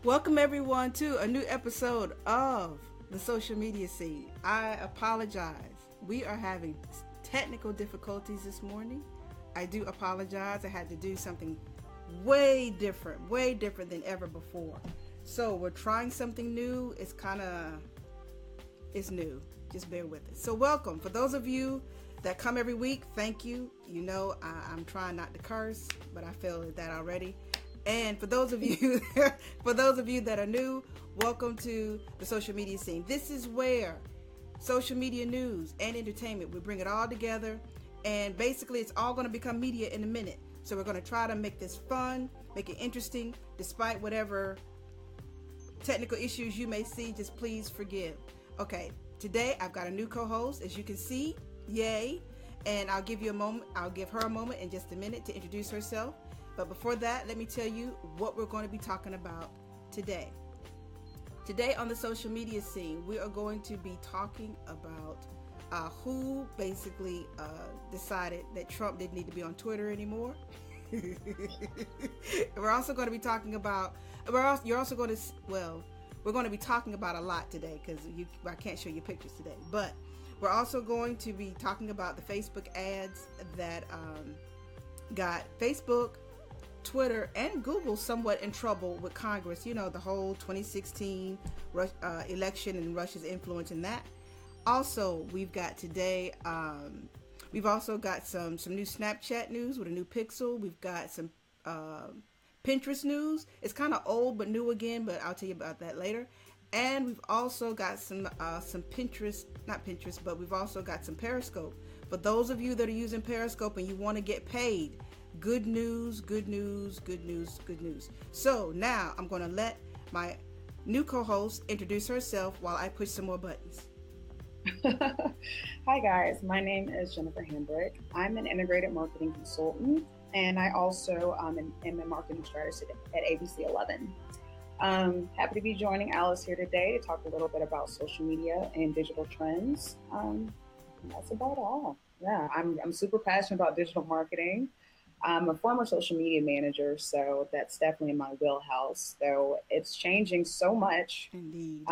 Welcome everyone to a new episode of the social media scene. I apologize. We are having technical difficulties this morning. I do apologize. I had to do something way different than ever before. So we're trying something new. It's new. Just bear with it. So welcome. For those of you that come every week, thank you. You know, I'm trying not to curse, but I failed that already. And for those of you that are new, welcome to the social media scene. This is where social media news and entertainment, we bring it all together, and basically it's all going to become media in a minute. So we're going to try to make this fun, make it interesting, despite whatever technical issues you may see. Just please forgive. Okay, today I've got a new co-host, as you can see. Yay. And I'll give her a moment in just a minute to introduce herself. But before that, let me tell you what we're going to be talking about today. Today on the social media scene, we are going to be talking about who basically decided that Trump didn't need to be on Twitter anymore. We're also going to be talking about, we're going to be talking about a lot today because I can't show you pictures today. But we're also going to be talking about the Facebook ads that got Facebook, Twitter, and Google somewhat in trouble with Congress. You know, the whole 2016 election and Russia's influence in that. Also, we've got today, we've also got some new Snapchat news with a new pixel. We've got some Pinterest news. It's kind of old but new again, but I'll tell you about that later. And we've also got some Pinterest, not Pinterest, but we've also got some Periscope. For those of you that are using Periscope and you want to get paid, good news. So now I'm going to let my new co-host introduce herself while I push some more buttons. Hi guys, my name is Jennifer Hambric. I'm an integrated marketing consultant, and I also am a marketing strategist at ABC 11. Happy to be joining Alice here today to talk a little bit about social media and digital trends. And that's about all. Yeah, I'm super passionate about digital marketing. I'm a former social media manager, so that's definitely in my wheelhouse. So it's changing so much. Indeed.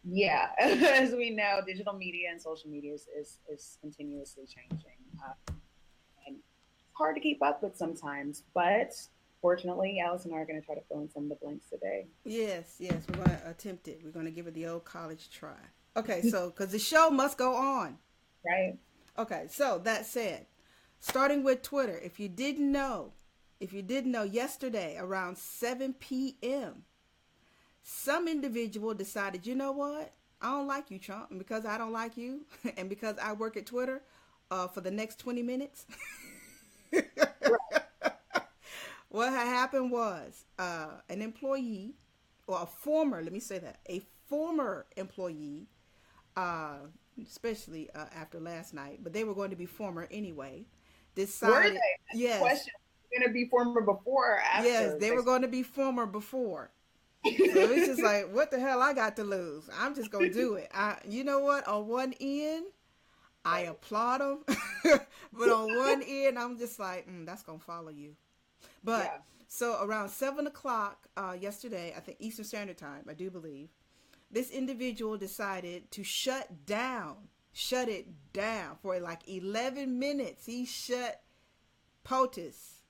Yeah, as we know, digital media and social media is continuously changing. And it's hard to keep up with sometimes, but fortunately, Alice and I are going to try to fill in some of the blanks today. Yes, we're going to attempt it. We're going to give it the old college try. Okay, so because the show must go on. Right. Okay, so that said, starting with Twitter, if you didn't know, yesterday around 7 p.m., some individual decided, you know what? I don't like you, Trump. And because I don't like you, and because I work at Twitter for the next 20 minutes, what had happened was an employee, or a former employee, especially after last night, but they were going to be former anyway, decided. Were they? Yes. Question. Going to be former before or after? Yes, they were going to be former before. So it's just like, what the hell I got to lose? I'm just going to do it. You know what? On one end, I applaud them. But on one end, I'm just like, that's going to follow you. But yeah. So around 7 o'clock yesterday, I think Eastern Standard Time, I do believe, this individual decided to shut it down for like 11 minutes. He shut POTUS,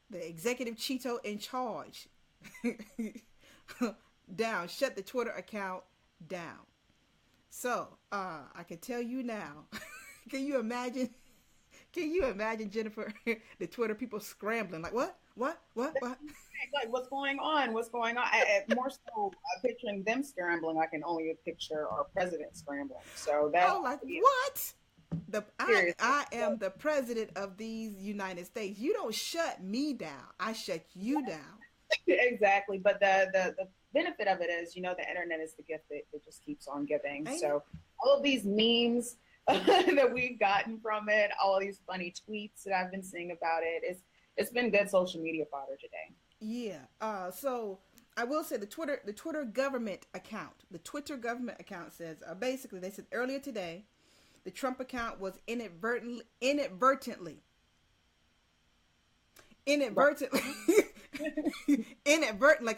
the executive Cheeto in charge, down, shut the Twitter account down. So I can tell you now, can you imagine, Jennifer, the Twitter people scrambling like, what? Like, what's going on? More so picturing them scrambling. I can only picture our president scrambling. So that's what? I am the president of these United States. You don't shut me down. I shut you down. Exactly. But the benefit of it is, the internet is the gift that it just keeps on giving. So all of these memes that we've gotten from it, all of these funny tweets that I've been seeing about it, it's been good social media fodder today. Yeah. So I will say the Twitter government account says basically, they said earlier today, the Trump account was inadvertently,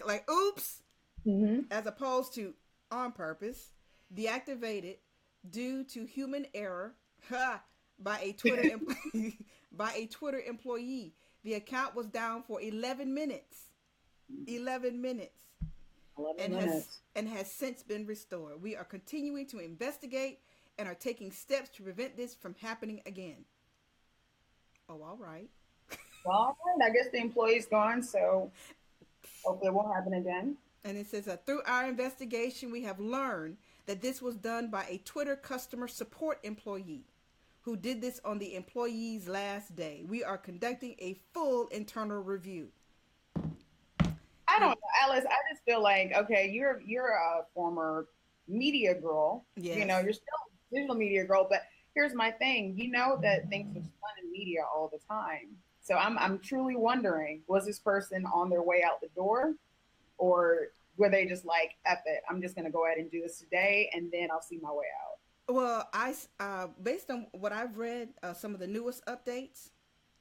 like oops, Mm-hmm. as opposed to on purpose, deactivated due to human error by a by a Twitter employee. The account was down for 11 minutes. 11 minutes 11 and minutes. has since been restored. We are continuing to investigate and are taking steps to prevent this from happening again. Oh, all right. Well, I guess the employee's gone, so hopefully it won't happen again. And it says, through our investigation, we have learned that this was done by a Twitter customer support employee who did this on the employee's last day. We are conducting a full internal review. I don't know, Alice. I just feel like, okay, you're a former media girl. Yes. You know, you're still a digital media girl, but here's my thing. You know that things are spun in media all the time. So I'm truly wondering, was this person on their way out the door, or were they just like, F it, I'm just gonna go ahead and do this today, and then I'll see my way out. Well, based on what I've read, some of the newest updates,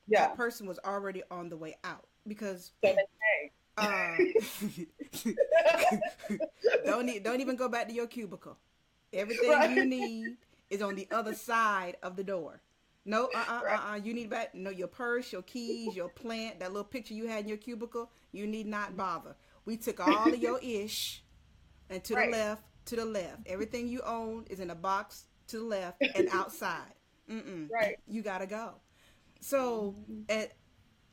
Yeah. that person was already on the way out because So they uh, don't even go back to your cubicle. Everything Right. you need is on the other side of the door. No, you need back. No, your purse, your keys, your plant, that little picture you had in your cubicle. You need not bother. We took all of your ish, and to Right. the left, to the left. Everything you own is in a box to the left and outside. Right. You gotta go. So,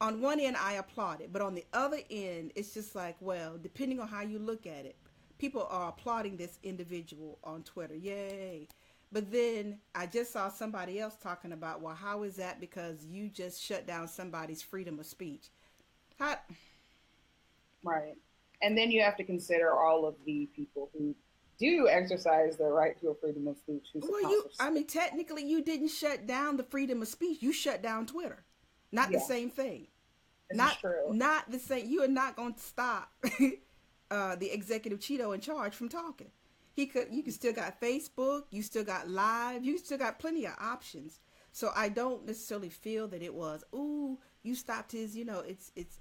on one end, I applaud it, but on the other end, it's just like, well, depending on how you look at it, people are applauding this individual on Twitter. Yay. But then I just saw somebody else talking about, well, how is that because you just shut down somebody's freedom of speech? How? Right. And then you have to consider all of the people who do exercise their right to a freedom of speech. Well, technically, you didn't shut down the freedom of speech. You shut down Twitter. Not the same thing. This is true. Not the same. You are not going to stop the executive Cheeto in charge from talking. You can still got Facebook. You still got Live. You still got plenty of options. So I don't necessarily feel that it was, ooh, you stopped his, it's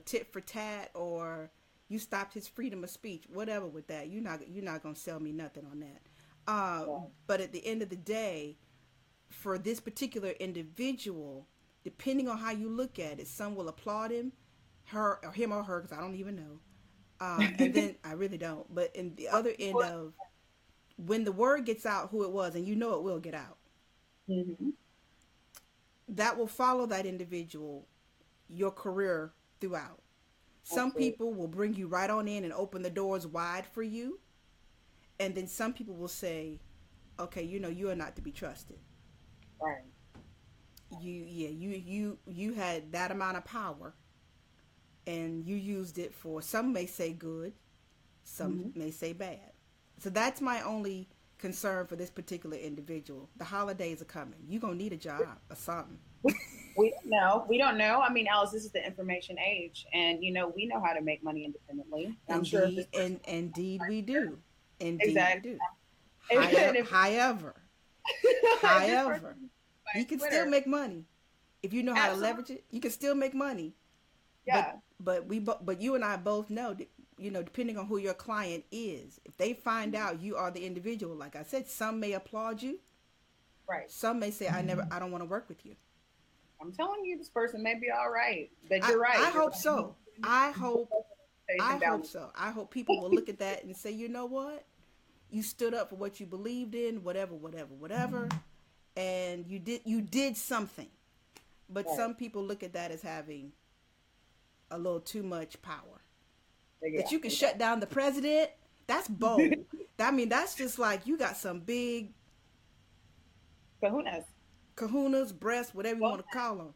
tit for tat, or you stopped his freedom of speech, whatever with that. You're not going to sell me nothing on that. But at the end of the day, for this particular individual, depending on how you look at it, some will applaud him or her, because I don't even know. And then I really don't. But in the other end of when the word gets out who it was, and you know it will get out, that will follow that individual your career throughout. Some people will bring you right on in and open the doors wide for you. And then some people will say, okay, you are not to be trusted. Right. You had that amount of power, and you used it for, some may say good, some may say bad. So that's my only concern for this particular individual. The holidays are coming. You're going to need a job or something. We don't know. I mean, Alice, this is the information age, and we know how to make money independently. I'm sure. Indeed we do. Indeed Exactly. we do. However, you can still make money if you know how to leverage it. You can still make money. Yeah. But you and I both know that, depending on who your client is, if they find out you are the individual, like I said, some may applaud you. Right. Some may say, I don't want to work with you. I'm telling you, this person may be all right, but you're right. I hope so. I hope so. I hope people will look at that and say, you know what? You stood up for what you believed in, whatever, and you did something. But some people look at that as having a little too much power. That you can shut down the president, that's bold. That's just like you got some big kahunas, breasts, whatever you want to call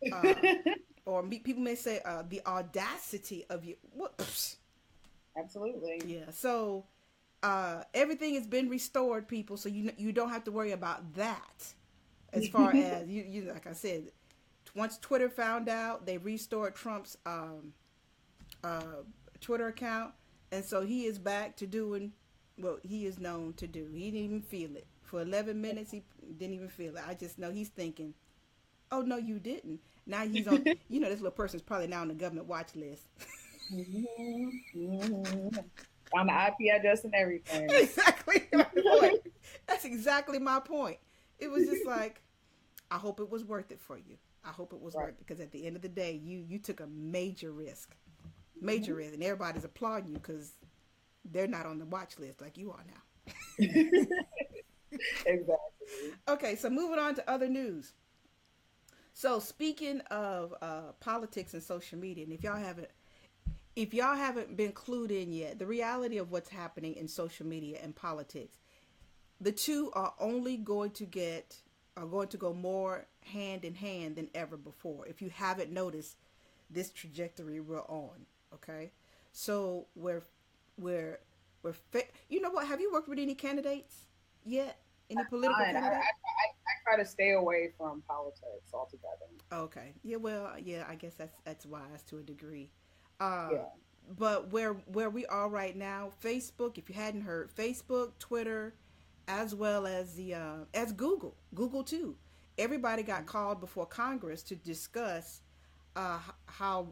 them. Or people may say the audacity of you. What? Absolutely. Yeah. So everything has been restored, people. So you don't have to worry about that. As far as you like I said, once Twitter found out, they restored Trump's Twitter account, and so he is back to doing what he is known to do. He didn't even feel it. For 11 minutes, he didn't even feel it. I just know he's thinking, oh, no, you didn't. Now he's on, this little person's probably now on the government watch list. Mm-hmm. Mm-hmm. On the IP address and everything. Exactly my point. That's exactly my point. It was just like, I hope it was worth it for you. I hope it was Right. worth it because at the end of the day, you took a major Mm-hmm. risk, and everybody's applauding you because they're not on the watch list like you are now. Exactly. Okay, so moving on to other news. So speaking of politics and social media, and if y'all haven't been clued in yet, the reality of what's happening in social media and politics, the two are going to go more hand in hand than ever before. If you haven't noticed this trajectory we're on, okay? So we're you know what? Have you worked with any candidates yet? Any political I candidate? try to stay away from politics altogether. Okay. Yeah, well, yeah, I guess that's wise to a degree. Uh, Yeah. but where we are right now, Facebook, if you hadn't heard, Facebook, Twitter, as well as the as Google too. Everybody got called before Congress to discuss how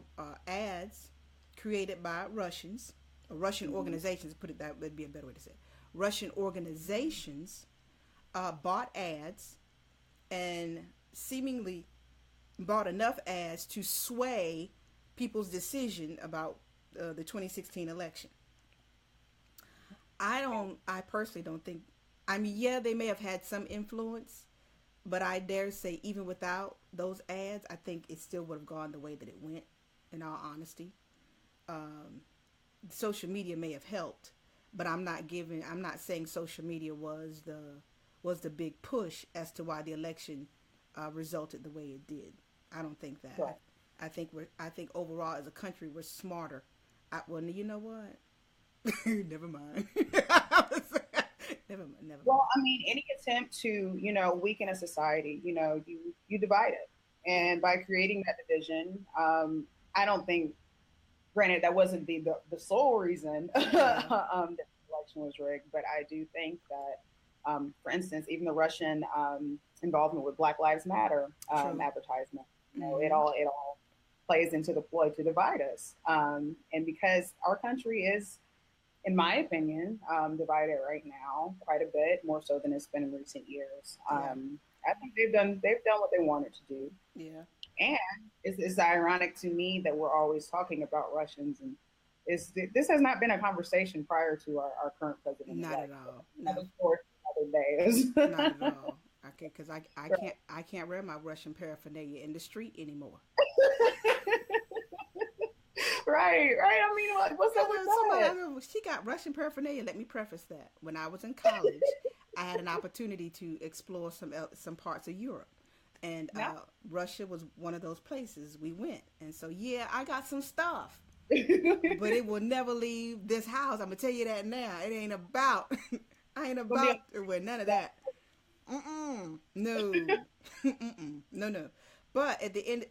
ads created by Russians, or Russian Mm-hmm. organizations, put it that would be a better way to say it. Russian organizations bought ads and seemingly bought enough ads to sway people's decision about the 2016 election. I personally don't think, I mean, yeah, they may have had some influence, but I dare say, even without those ads, I think it still would have gone the way that it went, in all honesty. Um, Social media may have helped, but I'm not saying social media was the big push as to why the election resulted the way it did. I don't think Right. that. I think overall as a country we're smarter. Well, you know what? Never mind. Never Well, mind. I mean, any attempt to, weaken a society, you divide it. And by creating that division, I don't think, granted, that wasn't the sole reason Yeah. that the election was rigged, but I do think that, for instance, even the Russian involvement with Black Lives Matter True. advertisement, Mm-hmm. it all plays into the ploy to divide us. And because our country is, in my opinion, divided right now quite a bit more so than it's been in recent years. Yeah. I think they've done what they wanted to do, Yeah. and it's ironic to me that we're always talking about Russians, and this has not been a conversation prior to our current president Not at elect. So all. that No. was for other days. Not at all. Okay, because I can't wear my Russian paraphernalia in the street anymore. Right, right. I mean, what's I up with know somebody. I that? know she got Russian paraphernalia. Let me preface that. When I was in college, I had an opportunity to explore some parts of Europe, and No. Russia was one of those places we went. And so, yeah, I got some stuff, but it will never leave this house. I'm gonna tell you that now. It ain't about. I ain't Gonna be about to wear none of that. Mm-mm. No. Mm-mm. No, no. But at the end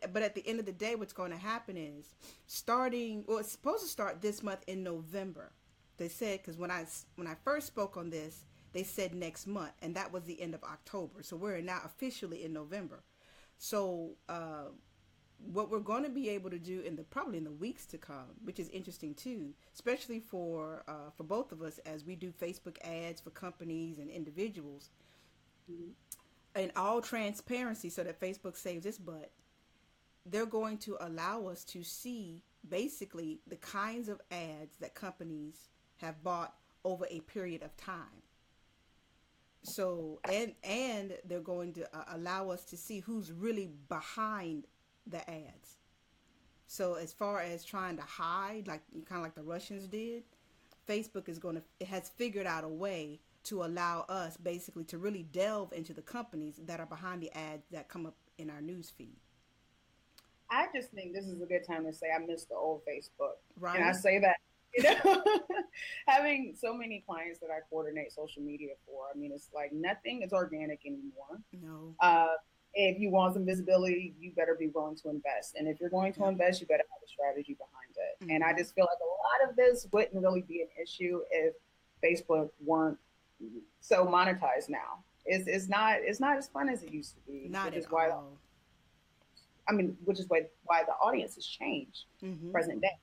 of the day, what's going to happen is starting. Well, it's supposed to start this month in November. They said because when I first spoke on this, they said next month, and that was the end of October. So we're now officially in November. So what we're going to be able to do in the probably in the weeks to come, which is interesting too, especially for both of us as we do Facebook ads for companies and individuals, in all transparency, so that Facebook saves its butt. They're going to allow us to see basically the kinds of ads that companies have bought over a period of time. So and they're going to allow us to see who's really behind the ads. So as far as trying to hide, like kind of like the Russians did, Facebook is going to it has figured out a way to allow us basically to really delve into the companies that are behind the ads that come up in our news feed. I just think this is a good time to say I miss the old Facebook. And I Right? say that, you know, having so many clients that I coordinate social media for, I mean, it's like nothing is organic anymore. No. Uh, if you want some visibility, you better be willing to invest. And if you're going to Yep. invest, you better have a strategy behind it. And I Mm-hmm. just feel like a lot of this wouldn't really be an issue if Facebook weren't so monetized now. It's not as fun as it used to be, Not which at is why all. which is why the audience has changed Mm-hmm. present day.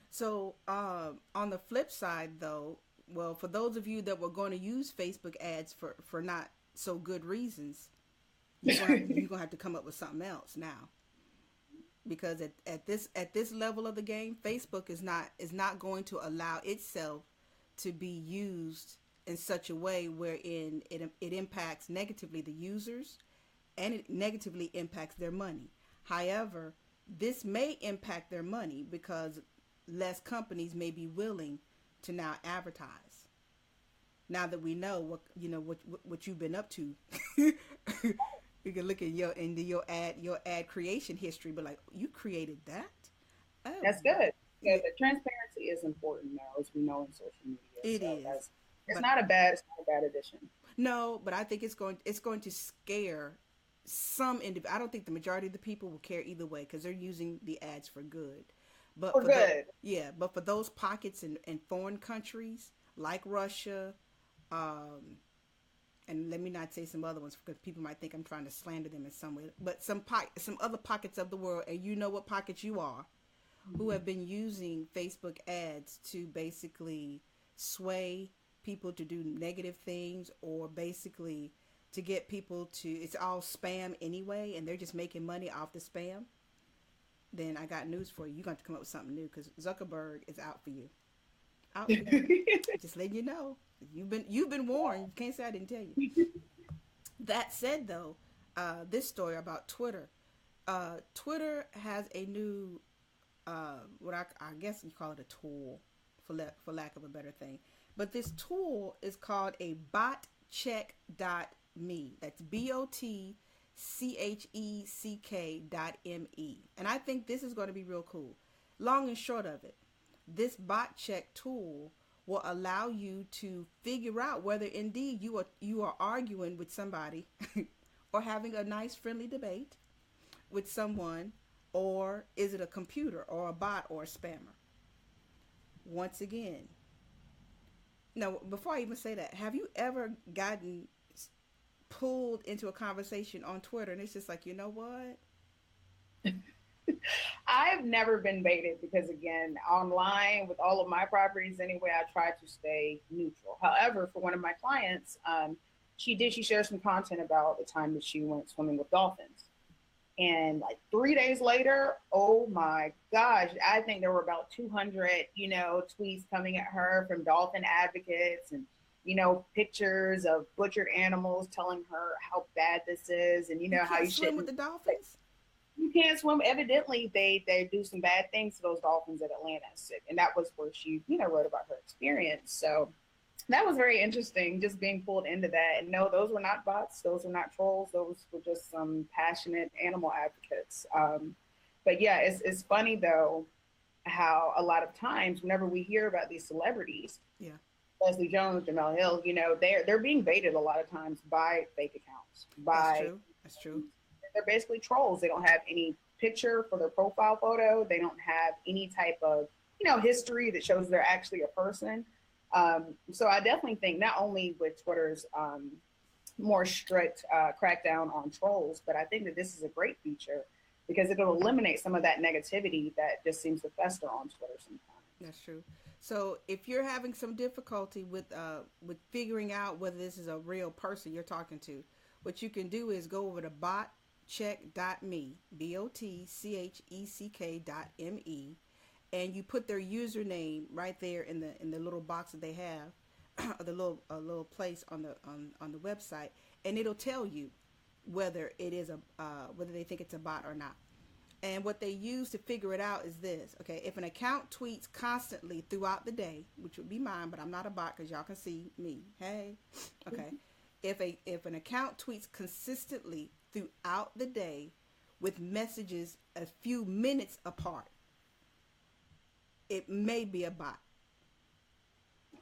So on the flip side, though, well, for those of you that were going to use Facebook ads for not so good reasons, you're gonna have to come up with something else now, because at this level of the game, Facebook is not going to allow itself to be used in such a way wherein it impacts negatively the users, and it negatively impacts their money. However, this may impact their money because less companies may be willing to now advertise. Now that we know what you've been up to, you can look at your ad creation history, but like, you created that? Oh, That's good. yeah, Good. The transparency is important now, as we know in social media. it So is. that's But it's not a bad addition. no, but I think it's going to scare some individual. I don't think the majority of the people will care either way because they're using the ads for good. But For for the good. yeah, but for those pockets in foreign countries like Russia, um, and let me not say some other ones because people might think I'm trying to slander them in some way. But some other pockets of the world, and you know what pockets you are, who have been using Facebook ads to basically sway people to do negative things, or basically to get people to, it's all spam anyway and they're just making money off the spam. Then I got news for you. You're going to have to come up with something new because Zuckerberg is out for you. Out for you. Just letting you know. You've been warned. You can't say I didn't tell you. That said, though, this story about Twitter. Twitter has a new, what I guess you call it a tool, for lack of a better thing. But this tool is called a botcheck.me. That's BOTCHECK.me. And I think this is going to be real cool. Long and short of it, this bot check tool will allow you to figure out whether indeed you are arguing with somebody or having a nice friendly debate with someone, or is it a computer or a bot or a spammer. Once again, now before I even say that, have you ever gotten pulled into a conversation on Twitter and it's just like, you know what? I've never been baited because, again, online with all of my properties anyway, I try to stay neutral. However, for one of my clients, she shared some content about the time that she went swimming with dolphins. And like 3 days later, oh my gosh, I think there were about 200, tweets coming at her from dolphin advocates, and, pictures of butchered animals telling her how bad this is, and, You how can't you swim with shouldn't. the dolphins? You can't swim. Evidently, they do some bad things to those dolphins at Atlantis, and that was where she wrote about her experience. So that was very interesting, just being pulled into that. And no, those were not bots. Those were not trolls. Those were just some passionate animal advocates. But yeah, it's funny though how a lot of times whenever we hear about these celebrities, Yeah, Leslie Jones, Jamel Hill, they're being baited a lot of times by fake accounts. that's By true. That's true. They're basically trolls. They don't have any picture for their profile photo. They don't have any type of history that shows they're actually a person. So I definitely think not only with Twitter's more strict crackdown on trolls, but I think that this is a great feature because it'll eliminate some of that negativity that just seems to fester on Twitter sometimes. That's true. So if you're having some difficulty with figuring out whether this is a real person you're talking to, what you can do is go over to botcheck.me, BOTCHECK.me, and you put their username right there in the little box that they have, or the little place on the website, and it'll tell you whether it is whether they think it's a bot or not. And what they use to figure it out is this. Okay, if an account tweets constantly throughout the day, which would be mine, but I'm not a bot because y'all can see me. Hey, okay. If an account tweets consistently throughout the day with messages a few minutes apart, it may be a bot.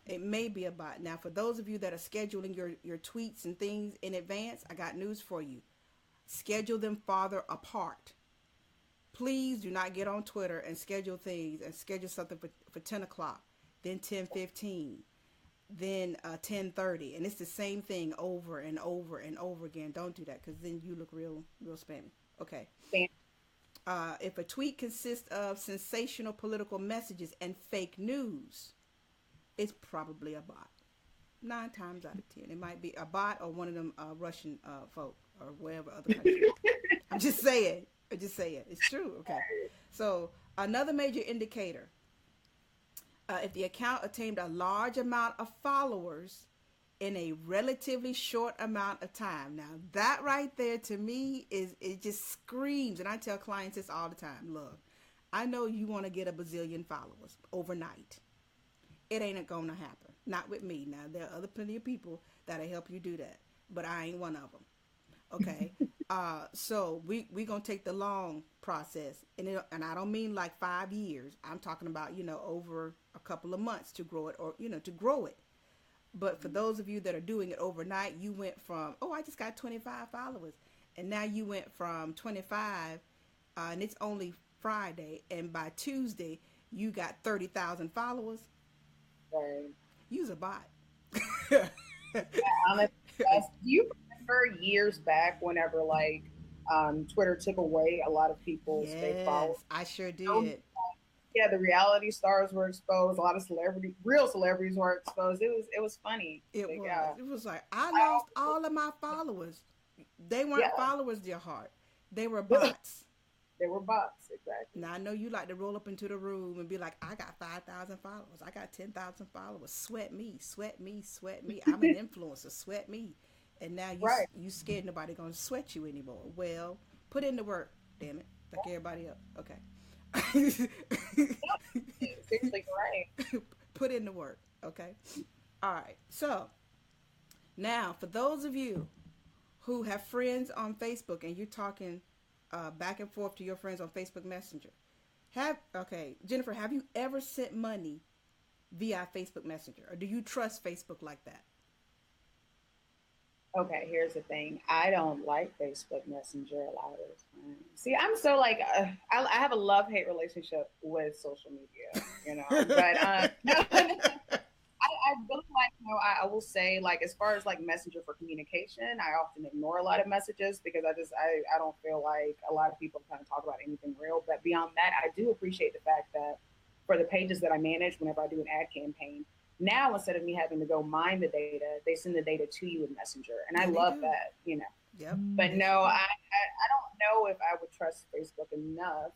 It may be a bot. Now, for those of you that are scheduling your tweets and things in advance, I got news for you. Schedule them farther apart. Please do not get on Twitter and schedule things and schedule something for 10 o'clock, then 10:15, then 10:30. And it's the same thing over and over and over again. Don't do that because then you look real spammy. Okay. If a tweet consists of sensational political messages and fake news, it's probably a bot. 9 times out of 10, it might be a bot or one of them Russian folk or wherever other country. I'm just saying. I just say it. It's true. Okay. So another major indicator: if the account attained a large amount of followers in a relatively short amount of time. Now that right there to me is, it just screams, and I tell clients this all the time. Look, I know you want to get a bazillion followers overnight. It ain't gonna happen. Not with me. Now there are other plenty of people that'll help you do that, but I ain't one of them. Okay. So we gonna take the long process, and I don't mean like 5 years. I'm talking about over a couple of months to grow it, or to grow it. But for those of you that are doing it overnight, you went from, I just got 25 followers, and now you went from 25, and it's only Friday, and by Tuesday you got 30,000 followers. Right. Use a bot. Yeah, honestly, do you remember years back whenever Twitter took away a lot of people's fake followers? I sure did. Yeah, the reality stars were exposed. A lot of real celebrities were exposed. It was funny. It was like I lost all of my followers. They weren't followers, dear heart. They were bots. They were bots, exactly. Now I know you like to roll up into the room and be like, I got 5,000 followers. I got 10,000 followers. Sweat me, sweat me, sweat me. I'm an influencer. Sweat me. And now you scared nobody gonna sweat you anymore. Well, put in the work, damn it. Like everybody else. Okay. Seriously, right. Put in the work, okay? All right. So now, for those of you who have friends on Facebook and you're talking back and forth to your friends on Facebook Messenger, Jennifer, have you ever sent money via Facebook Messenger, or do you trust Facebook like that? Okay, here's the thing. I don't like Facebook Messenger a lot of the time. See, I'm so I have a love-hate relationship with social media, But I really I will say, as far as Messenger for communication, I often ignore a lot of messages because I don't feel like a lot of people kind of talk about anything real. But beyond that, I do appreciate the fact that for the pages that I manage, whenever I do an ad campaign, now, instead of me having to go mine the data, they send the data to you in Messenger. And I love that, Yep. But no, I don't know if I would trust Facebook enough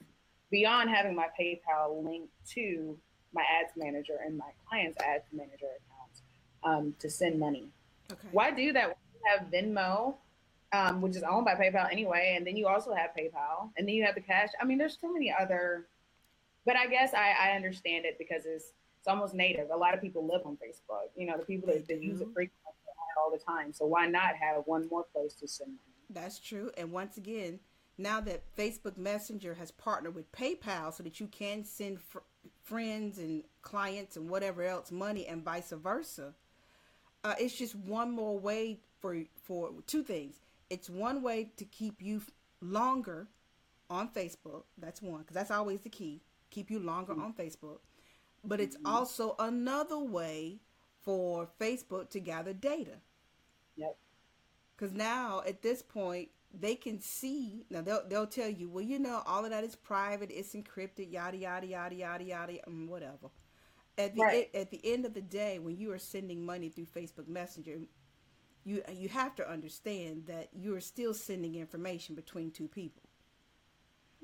beyond having my PayPal linked to my ads manager and my client's ads manager accounts to send money. Okay. Why do that? You have Venmo, which is owned by PayPal anyway, and then you also have PayPal, and then you have the cash. I mean, there's too many other, but I guess I understand it because it's almost native. A lot of people live on Facebook. The people that use it frequently all the time. So why not have one more place to send money? That's true. And once again, now that Facebook Messenger has partnered with PayPal so that you can send friends and clients and whatever else money and vice versa, it's just one more way for two things. It's one way to keep you longer on Facebook. That's one, because that's always the key. Keep you longer on Facebook. But it's also another way for Facebook to gather data. Yep. Because now at this point they can see. Now they'll tell you, well, all of that is private, it's encrypted, yada yada yada yada yada, whatever. At the end of the day, when you are sending money through Facebook Messenger, you have to understand that you are still sending information between two people.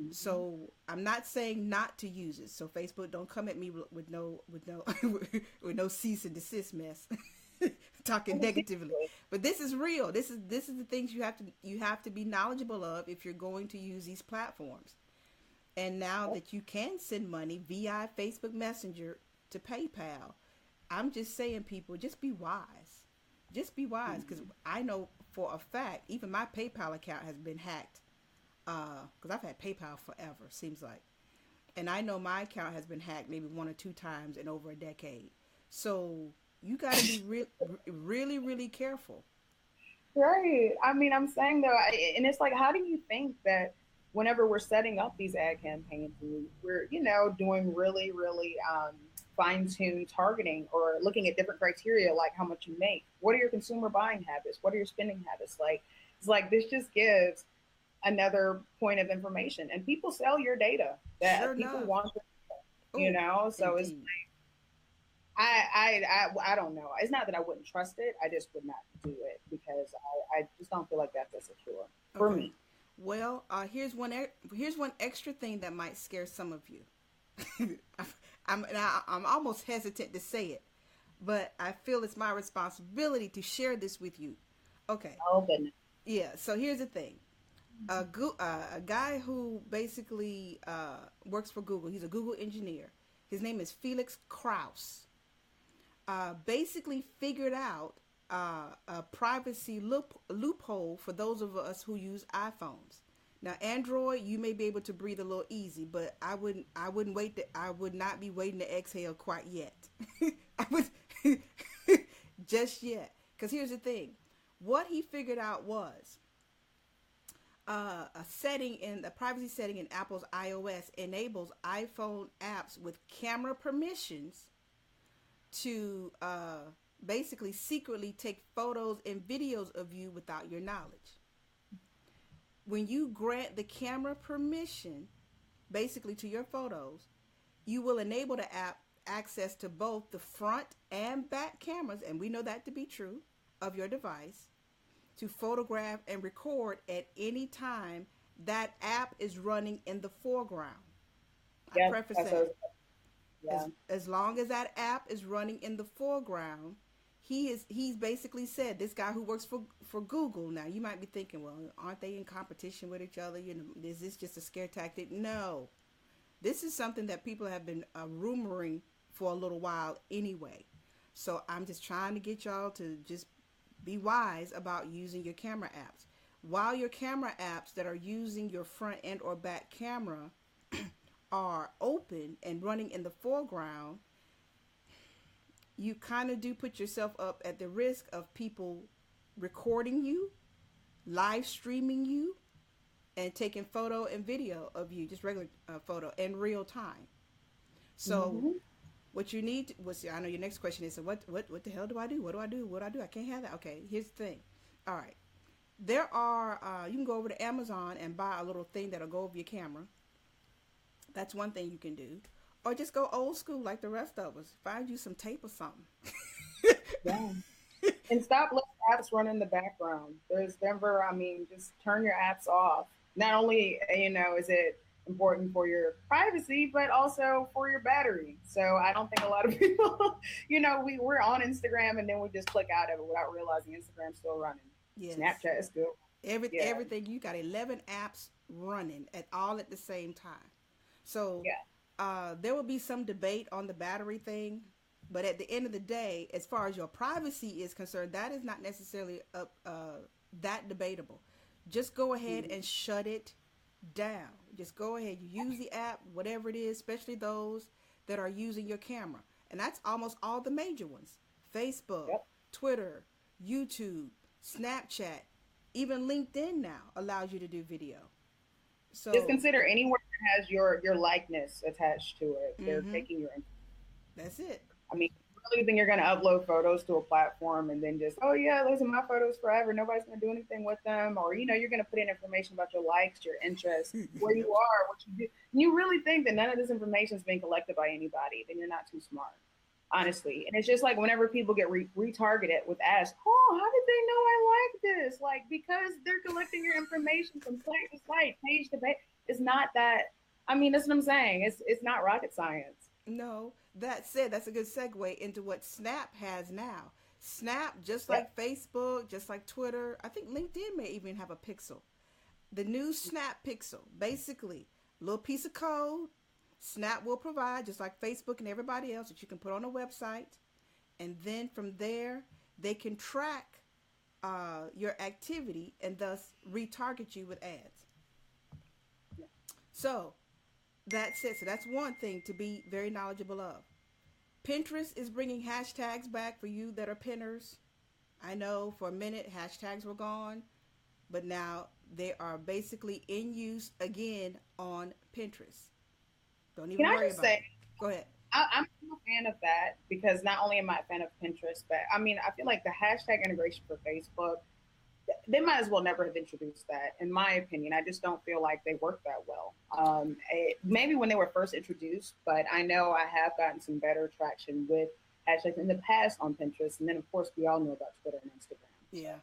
Mm-hmm. So I'm not saying not to use it. So Facebook, don't come at me with no with no cease and desist mess, talking negatively. But this is real. This is the things you have to be knowledgeable of if you're going to use these platforms. And now that you can send money via Facebook Messenger to PayPal, I'm just saying, people, just be wise. Just be wise, because I know for a fact, even my PayPal account has been hacked. Because I've had PayPal forever, seems like. And I know my account has been hacked maybe 1 or 2 times in over a decade. So you got to be really, really careful. Right. I mean, I'm saying, though, and it's how do you think that whenever we're setting up these ad campaigns, we're, doing really, really fine-tuned targeting or looking at different criteria, like how much you make. What are your consumer buying habits? What are your spending habits? It's this just gives another point of information. And people sell your data. Sure That people enough. want, Oh, So it's indeed. I don't know. It's not that I wouldn't trust it. I just would not do it because I just don't feel like that's as secure for Okay. me. Well, here's one extra thing that might scare some of you. I'm almost hesitant to say it, but I feel it's my responsibility to share this with you. Okay. Oh goodness. Yeah. So here's the thing. A guy who basically works for Google. He's a Google engineer. His name is Felix Kraus. Basically figured out a privacy loophole for those of us who use iPhones. Now, Android, you may be able to breathe a little easy, but I would not be waiting to exhale quite yet. I would just yet, because here's the thing: what he figured out was a setting in the privacy setting in Apple's iOS enables iPhone apps with camera permissions to basically secretly take photos and videos of you without your knowledge. When you grant the camera permission, basically to your photos, you will enable the app access to both the front and back cameras, and we know that to be true, of your device to photograph and record at any time that app is running in the foreground. I Yep. preface That's that what, yeah. as long as that app is running in the foreground, he's basically said, this guy who works for Google. Now you might be thinking, well, aren't they in competition with each other? You know, is this just a scare tactic? No, this is something that people have been rumoring for a little while anyway. So I'm just trying to get y'all to just be wise about using your camera apps. While your camera apps that are using your front and or back camera are open and running in the foreground, you kind of do put yourself up at the risk of people recording you, live streaming you, and taking photo and video of you, just regular photo in real time. So Hmm. what you need was, I know your next question is, so what the hell do I do? What do I do? What do I do? I can't have that. Okay, here's the thing. All right, there are you can go over to Amazon and buy a little thing that'll go over your camera. That's one thing you can do. Or just go old school like the rest of us. Find you some tape or something. Yeah. And stop letting apps run in the background. There's Denver. I mean, just turn your apps off. Not only is it important for your privacy, but also for your battery. So I don't think a lot of people, we're on Instagram and then we just click out of it without realizing Instagram's still running. Yes. Snapchat is still, yeah, Everything, you got 11 apps running at the same time. So yeah, there will be some debate on the battery thing, but at the end of the day, as far as your privacy is concerned, that is not necessarily that debatable. Just go ahead mhm, and shut it down. Just go ahead. You use the app, whatever it is, especially those that are using your camera. And that's almost all the major ones: Facebook, yep. Twitter, YouTube, Snapchat, even LinkedIn now allows you to do video. Just So, consider anywhere that has your likeness attached to it, they're mm-hmm, taking your. that's it. I mean, you really think you're going to upload photos to a platform and then just, oh yeah, those are my photos forever. Nobody's going to do anything with them, or you're going to put in information about your likes, your interests, where you Yep. are, what you do. And you really think that none of this information is being collected by anybody? Then you're not too smart, honestly. And it's just like whenever people get retargeted with ads, oh, how did they know I like this? Like because they're collecting your information from site to site, page to page. It's not that. I mean, that's what I'm saying. It's not rocket science. No, that said, that's a good segue into what Snap has now. Snap, just Yep. like Facebook, just like Twitter, I think LinkedIn may even have a pixel. The new Snap Pixel, basically, a little piece of code Snap will provide, just like Facebook and everybody else, that you can put on a website. And then from there, they can track your activity and thus retarget you with ads. So, that's it. So, that's one thing to be very knowledgeable of. Pinterest is bringing hashtags back for you that are pinners. I know for a minute hashtags were gone, but now they are basically in use again on Pinterest. Don't Can even I worry just about say, it. Go ahead. I'm a fan of that because not only am I a fan of Pinterest, but I mean, I feel like the hashtag integration for Facebook, they might as well never have introduced that, in my opinion. I just don't feel like they work that well. Maybe when they were first introduced, but I know I have gotten some better traction with hashtags in the past on Pinterest, and then of course we all know about Twitter and Instagram. So Yeah.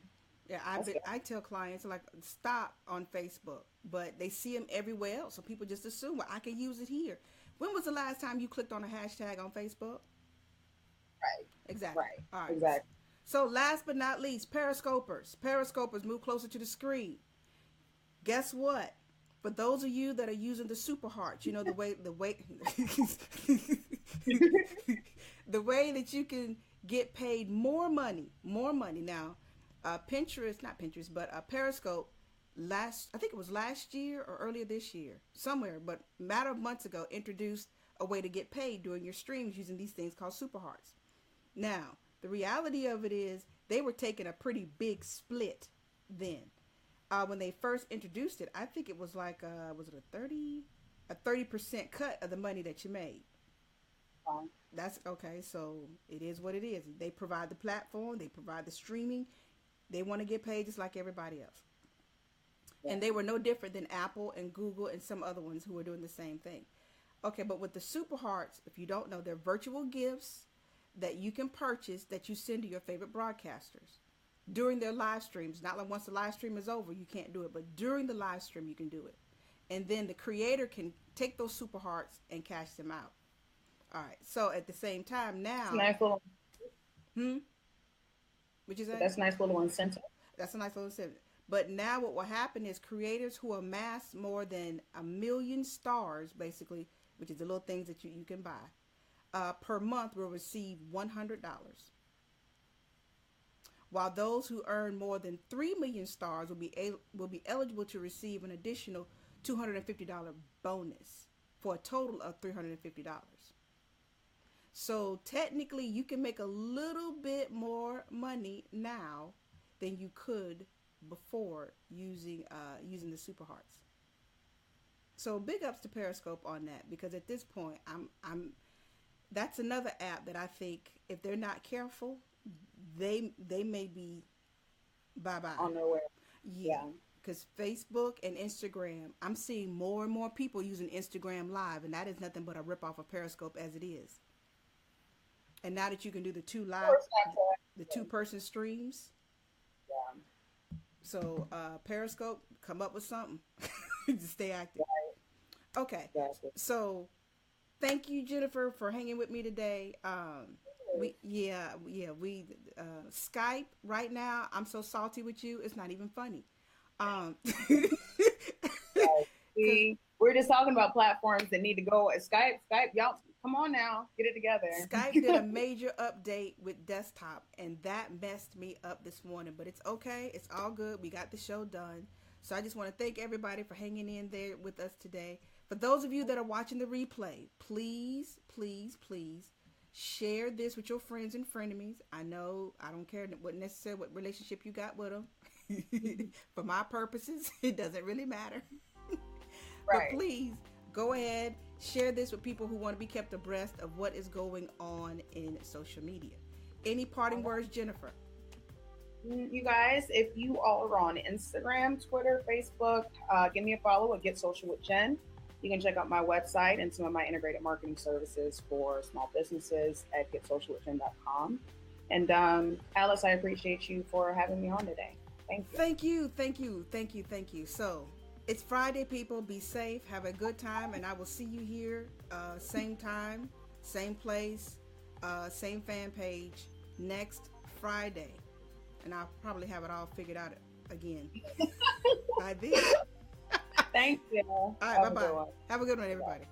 Yeah, that's good. I tell clients like stop on Facebook, but they see them everywhere else, so people just assume, well, I can use it here. When was the last time you clicked on a hashtag on Facebook? Right, Exactly. right, All right. exactly. So last but not least, periscopers. Periscopers move closer to the screen. Guess what? For those of you that are using the super hearts, you know the way the way that you can get paid more money now. Pinterest, not Pinterest, but Periscope. I think it was last year or earlier this year, somewhere, but a matter of months ago, introduced a way to get paid during your streams using these things called super hearts. Now, the reality of it is they were taking a pretty big split then. When they first introduced it, I think it was like was it a 30% cut of the money that you made. Um, That's okay. So it is what it is. They provide the platform, they provide the streaming. They want to get paid just like everybody else. yeah. And they were no different than Apple and Google and some other ones who were doing the same thing. Okay, but with the super hearts, if you don't know, they're virtual gifts that you can purchase that you send to your favorite broadcasters during their live streams. Not like once the live stream is over, you can't do it, but during the live stream, you can do it. And then the creator can take those super hearts and cash them out. All right. So at the same time It's a now, nice little, hmm, which is that? that's a nice little incentive. That's a nice little sentence. But now what will happen is creators who amass more than 1 million stars, basically, which is the little things that you can buy, per month will receive $100. While those who earn more than 3 million stars will be eligible to receive an additional $250 bonus for a total of $350. So technically, you can make a little bit more money now than you could before using the super hearts. So big ups to Periscope on that, because at this point, I'm that's another app that I think if they're not careful, they may be bye bye. On their way. Yeah, Yeah. because Facebook and Instagram, I'm seeing more and more people using Instagram Live, and that is nothing but a rip off of Periscope as it is. And now that you can do Or it's not the two person streams, yeah. so Periscope, come up with something to stay active. Okay, Exactly. so thank you, Jennifer, for hanging with me today. We Skype right now. I'm so salty with you. It's not even funny. Um, Right. because We're just talking about platforms that need to go. Skype, y'all, come on now, get it together. Skype did a major update with desktop, and that messed me up this morning. But it's okay. It's all good. We got the show done. So I just want to thank everybody for hanging in there with us today. For those of you that are watching the replay, please, please, please share this with your friends and frenemies. I know I don't care what necessarily what relationship you got with them. For my purposes, it doesn't really matter. But Right. please go ahead, share this with people who want to be kept abreast of what is going on in social media. Any parting words, Jennifer? You guys, if you all are on Instagram, Twitter, Facebook, give me a follow at Get Social with Jen. You can check out my website and some of my integrated marketing services for small businesses at getsocialwithjen.com. And Alice, I appreciate you for having me on today. Thank you. Thank you, thank you, thank you, thank you. So it's Friday, people. Be safe, have a good time, and I will see you here, same time, same place, same fan page next Friday. And I'll probably have it all figured out again. I did. Thank you. All right, Have a bye good bye. one. Have a good one, everybody.